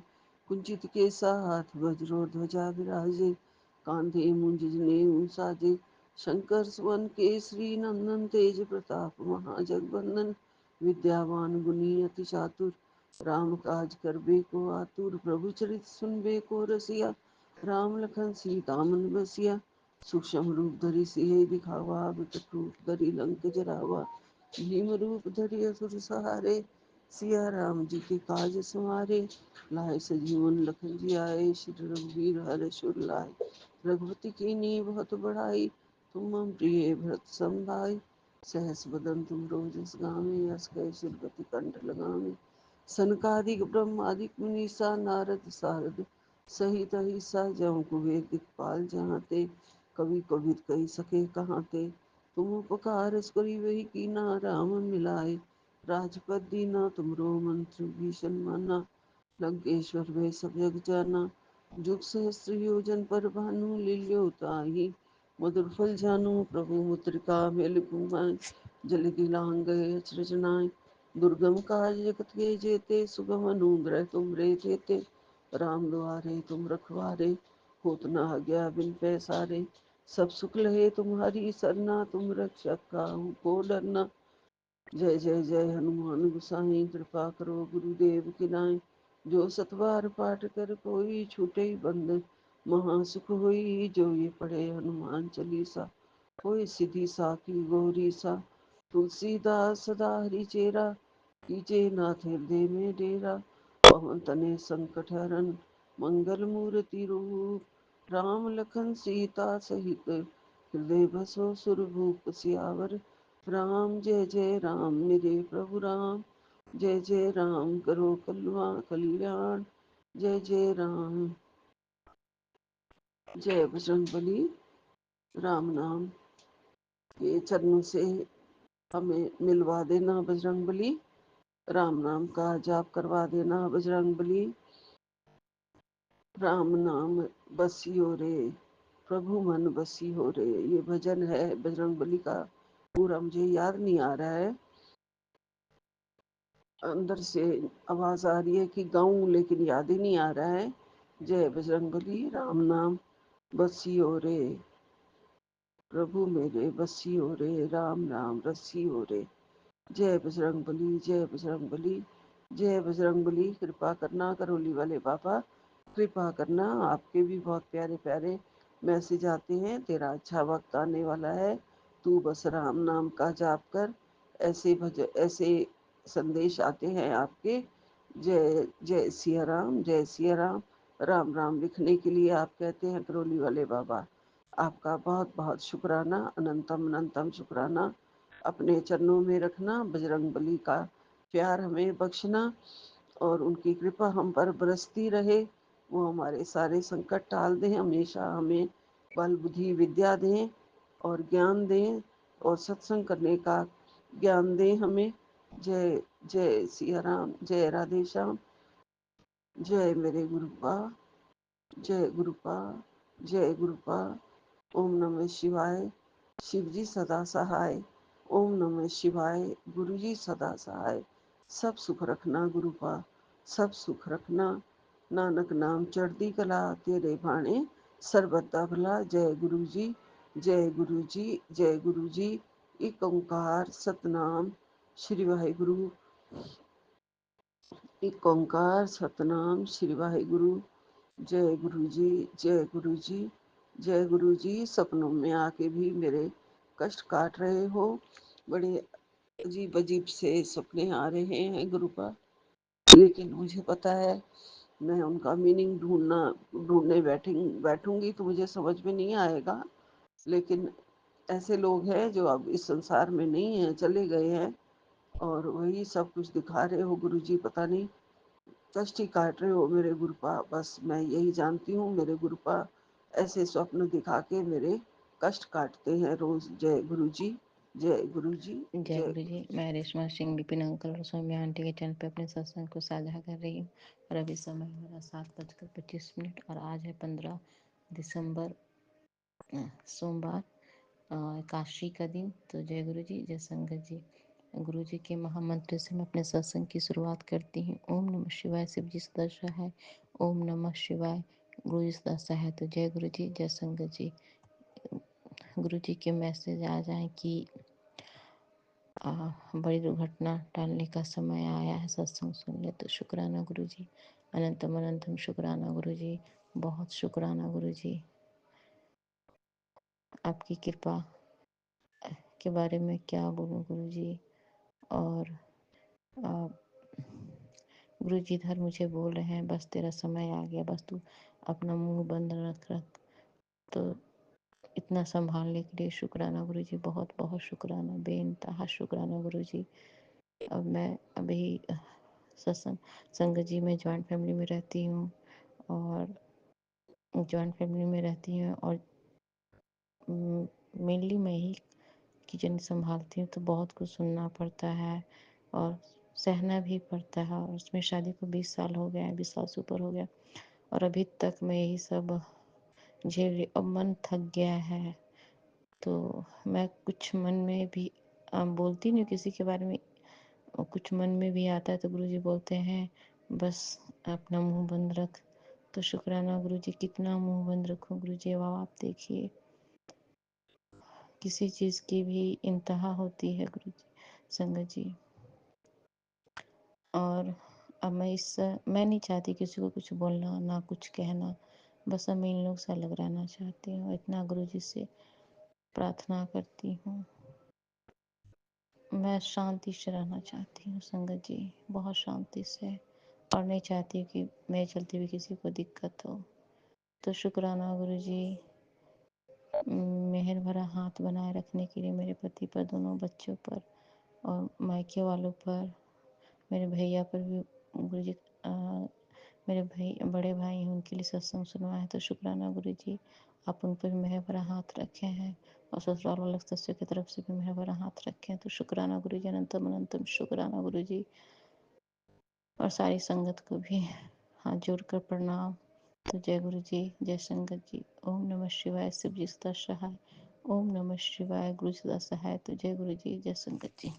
कुंचित केसा। हाथ वज्रो ध्वजा विराजे, कांधे मुंज जनेऊ साजे। शंकर सुवन केसरी नंदन, तेज प्रताप महाजगवंदन। विद्यावान गुणी अति चातुर, राम काज करबे को आतुर। प्रभु चरित सुनबे को रसिया, राम लखन सीता मन बसिया। सूक्ष्म रूप धरि सिय दिखावा, विकट रूप धरि लंक जरावा। भीम रूप धरि असुर सहारे, सिया राम जी के काज संवारे, लाए सजीवन लखन जी आए, श्री रघुवीर हर सुर लाए। रघुपति की नी बहुत बढ़ाई, तुम मम प्रिय भरत सम भाई। सहस बदन तुम रोजस गावे, यस कह श्रीपति कंठ लगावे। सनकादिक ब्रह्मादिक मुनीसा, नारद सारद सहित अहिसा, जहाँ कुबेर दिखपाल जहाँ ते, कवि कोविद कही सके कहाँ ते। तुम उपकार करी वही कीना, राम मिलाए राजपद दीना। तुमरो मंत्र भीषण माना, लंकेश्वर वे सब जग जाना। जुग सहस्त्र योजन पर भानु, लील्यो ताहि मधुर फल जानू। प्रभु मुद्रिका मेल कुमाय, जल दिलांग गए अचरज नाय। दुर्गम काज जगत के जेते, सुगम अनुग्रह तुम रे तेते। राम द्वारे तुम रखवारे, होत न आज्ञा बिन पैसारे। सब सुख लहे तुम्हारी सरना, तुम रक्षक काहू को डरना। जय जय जय हनुमान गोसाई, कृपा करो गुरुदेव की नाई। जो सतबार पाठ कर कोई, छूटे बंद महासुख होई। जो ये पढ़े हनुमान चालीसा, होय सिद्धि साखी गौरी सा। तुलसीदास सदा हरि चेरा, कीजे नाथ हृदय में डेरा। पवन तने संकट हरन, मंगल मूर्ति रूप। राम लखन सीता सहित, हृदय बसो सुरभूप। सियावर राम जय जय राम, मेरे प्रभु राम। जय जय राम करो कल्याण, जय जय राम। जय बजरंगबली। राम नाम के चरणों से हमें मिलवा देना बजरंगबली। राम नाम का जाप करवा देना बजरंगबली। राम नाम बसियो रे, प्रभु मन बसियो रे। ये भजन है बजरंगबली का, पूरा मुझे याद नहीं आ रहा है। अंदर से आवाज आ रही है कि गाऊं, लेकिन याद ही नहीं आ रहा है। जय बजरंगबली। राम नाम बसियो रे, प्रभु मेरे बसियो रे। राम नाम रसियो रे। जय बजरंगबली, जय बजरंगबली, जय बजरंगबली। कृपा करना करोली वाले बाबा, कृपा करना। आपके भी बहुत प्यारे प्यारे मैसेज आते हैं। तेरा अच्छा वक्त आने वाला है, तू बस राम नाम का जाप कर। ऐसे संदेश आते हैं आपके। जय जय सिया राम, जय सिया राम। राम राम लिखने के लिए आप कहते हैं करोली वाले बाबा। आपका बहुत बहुत शुक्राना, अनंतम अनंतम शुक्राना। अपने चरणों में रखना, बजरंगबली का प्यार हमें बख्शना, और उनकी कृपा हम पर बरसती रहे। वो हमारे सारे संकट टाल दें, हमेशा हमें बल बुद्धि विद्या दें और ज्ञान दें, और सत्संग करने का ज्ञान दें हमें। जय जय सिया राम, जय राधे श्याम। जय मेरे गुरुपा, जय गुरुपा, जय गुरुपा। ओम नमः शिवाय। शिव जी सदा सहाय। ओम नमः शिवाय। गुरु जी सदा सहाय। सब सुख रखना गुरुपा, सब सुख रखना। नानक नाम चढ़ती कला, तेरे भाणे सर्बदा भला। जय गुरु जी, जय गुरु जी, जय गुरु जी। एक ओंकार सतनाम श्री वाहिगुरु। एक ओंकार सतनाम श्री वाहिगुरु। जय गुरु जी, जय गुरु जी, जय गुरु जी। सपनों में आके भी मेरे कष्ट काट रहे हो। बड़े अजीब अजीब से सपने आ रहे हैं गुरुपा, लेकिन मुझे पता है मैं उनका मीनिंग ढूंढने बैठूंगी तो मुझे समझ में नहीं आएगा। लेकिन ऐसे लोग हैं जो अब इस संसार में नहीं है, चले गए हैं, और वही सब कुछ दिखा रहे हो गुरुजी। पता नहीं कष्ट ही काट रहे हो मेरे गुरुपा। बस मैं यही जानती हूँ, मेरे गुरुपा ऐसे स्वप्न दिखा के मेरे कष्ट काटते हैं रोज। जय गुरु जी, जय गुरु जी, जय जय गुरु जी। गुरु। मैं रेशमा सिंह विपिन अंकल और सौम्या आंटी के चैनल पे अपने सत्संग को साझा कर रही हूँ, और अभी समय हो रहा 7:25, और आज है 15 दिसंबर, सोमवार, एकादशी का दिन। तो जय गुरु जी, जय संगत जी। गुरु जी के महामंत्र से मैं अपने सत्संग की शुरुआत करती हूँ। ओम नमः शिवाय। शिव जी सदा सहाय। ओम नमः शिवाय। गुरु जी सदा सहाय। तो जय गुरु जी, जय संगत जी। गुरु जी के मैसेज आ जाए कि बड़ी दुर्घटना टालने का समय आया है, सत्संग सुन ले। तो शुक्राना गुरु जी, अनंतम अनंतम शुक्राना गुरु जी, बहुत शुक्राना गुरु जी। आपकी कृपा के बारे में क्या बोलूं गुरु जी। और गुरु जी इधर मुझे बोल रहे हैं बस तेरा समय आ गया, बस तू अपना मुंह बंद रख। तो इतना संभालने के लिए शुक्राना गुरु जी, बहुत बहुत शुक्राना, बेइंतहा शुक्राना गुरु जी। अब मैं अभी सत्संग संगत जी में जॉइंट फैमिली में रहती हूँ, और जॉइंट फैमिली में रहती हूँ और मेनली मैं ही किचन संभालती हूँ, तो बहुत कुछ सुनना पड़ता है और सहना भी पड़ता है। और उसमें शादी को 20 साल हो गए हैं, 20 साल से ऊपर हो गया, और अभी तक मैं यही सब झेल रही। अब मन थक गया है, तो मैं कुछ मन में भी बोलती नहीं किसी के बारे में, और कुछ मन में भी आता है तो गुरुजी बोलते हैं बस अपना मुंह बंद रख। तो शुक्राना गुरुजी, कितना मुंह बंद रखूं गुरुजी। अब आप देखिए, किसी चीज़ की भी इंतहा होती है गुरुजी, संगत जी। और अब मैं नहीं चाहती किसी को कुछ बोलना, ना कुछ कहना, बस अब मैं इन लोग से अलग रहना चाहती हूँ। इतना गुरुजी से प्रार्थना करती हूँ। मैं शांति से रहना चाहती हूँ संगत जी, बहुत शांति से, और नहीं चाहती कि मेरे चलते भी किसी को दिक्कत हो। तो शुक्राना गुरु जी, मेहर भरा हाथ बनाए रखने के लिए मेरे पति पर, दोनों बच्चों पर, और मायके वालों पर, मेरे भैया पर भी गुरु जी। मेरे भाई बड़े भाई हैं, उनके लिए सत्संग सुनवाया है। तो शुक्राना गुरु जी, आप उन पर भी मेहर भरा हाथ रखे हैं, और ससुराल वाले सदस्य की तरफ से भी मेहर भरा हाथ रखे हैं। तो शुक्राना गुरु जी, अनंतम अनंतम शुक्राना गुरु जी। और सारी संगत को भी हाथ जोड़कर प्रणाम। तो जय गुरु जी, जय संगत जी। ओम नमः शिवाय, शिव जी सदा सहाय। ओम नमः शिवाय, गुरु सदा सहाय। तो जय गुरु जी, जय संगत जी।